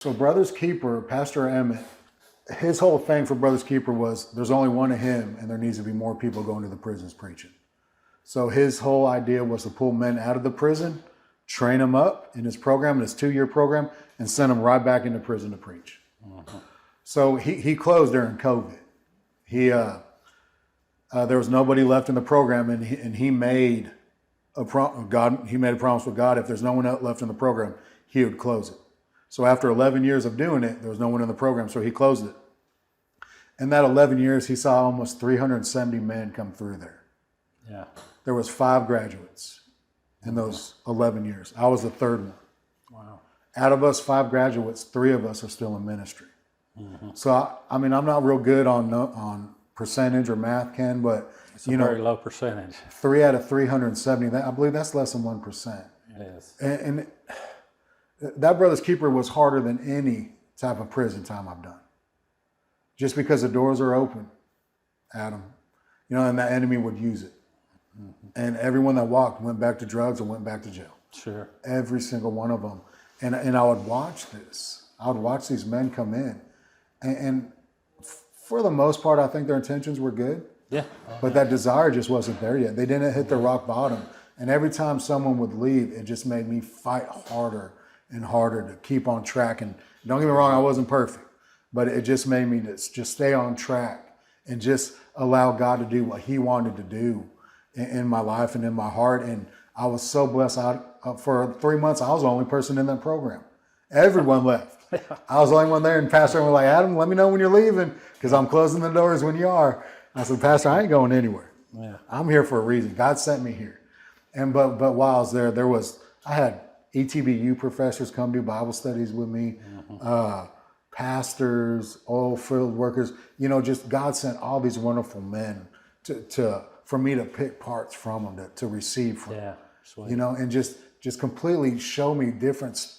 So Brothers Keeper, Pastor Emmett, his whole thing for Brothers Keeper was there's only one of him and there needs to be more people going to the prisons preaching. So his whole idea was to pull men out of the prison, train them up in his program, his 2-year program, and send them right back into prison to preach. So he closed during COVID. There was nobody left in the program, and he made a promise with God. If there's no one else left in the program, he would close it. So after 11 years of doing it, there was no one in the program, so he closed it. In that 11 years, he saw almost 370 men come through there. Yeah. There was 5 graduates in those 11 years. I was the 3rd one. Wow. Out of us 5 graduates, 3 of us are still in ministry. So I'm not real good on percentage or math, Ken, but it's a very low percentage. 3 out of 370. I believe that's less than 1%. It is. And that Brothers Keeper was harder than any type of prison time I've done. Just because the doors are open, Adam, and the enemy would use it. And everyone that walked went back to drugs or went back to jail. Sure. Every single one of them. And I would watch this. I would watch these men come in. And for the most part, I think their intentions were good. Yeah. But that desire just wasn't there yet. They didn't hit the rock bottom. And every time someone would leave, it just made me fight harder and harder to keep on track. And don't get me wrong, I wasn't perfect. But it just made me just stay on track and just allow God to do what he wanted to do in my life and in my heart. And I was so blessed. For 3 months, I was the only person in that program. Everyone left. I was the only one there, and Pastor was like, Adam, let me know when you're leaving, because I'm closing the doors when you are. I said, Pastor, I ain't going anywhere. Yeah. I'm here for a reason. God sent me here. But while I was there, I had ETBU professors come do Bible studies with me, pastors, oil field workers. Just God sent all these wonderful men for me to pick parts from them, to receive from. Yeah, sweet. And just completely show me different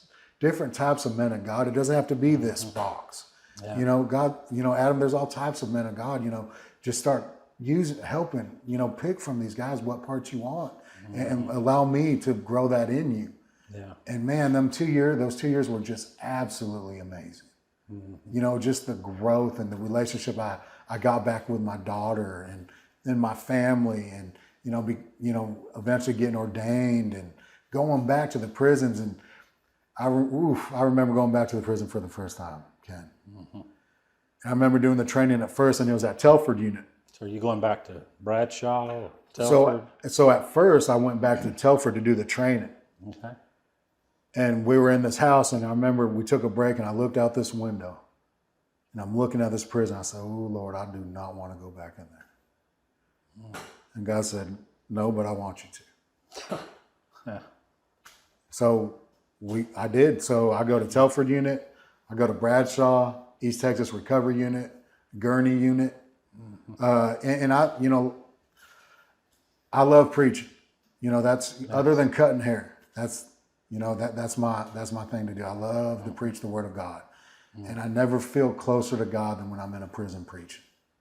types of men of God. It doesn't have to be this box. Yeah. God, Adam, there's all types of men of God. Just start helping, pick from these guys what parts you want and allow me to grow that in you. Yeah. And man, those 2 years were just absolutely amazing. Just the growth and the relationship I got back with my daughter and my family and, eventually getting ordained and going back to the prisons. And I remember going back to the prison for the first time, Ken. I remember doing the training at first, and it was at Telford unit. So are you going back to Bradshaw or Telford? So at first, I went back to Telford to do the training. Okay. And we were in this house, and I remember we took a break, and I looked out this window, and I'm looking at this prison. I said, oh, Lord, I do not want to go back in there. And God said, no, but I want you to. Yeah. So I did. So I go to Telford unit. I go to Bradshaw, East Texas Recovery Unit, Gurney unit. And I love preaching. That's other than cutting hair. That's my thing to do. I love to preach the word of God. And I never feel closer to God than when I'm in a prison preaching.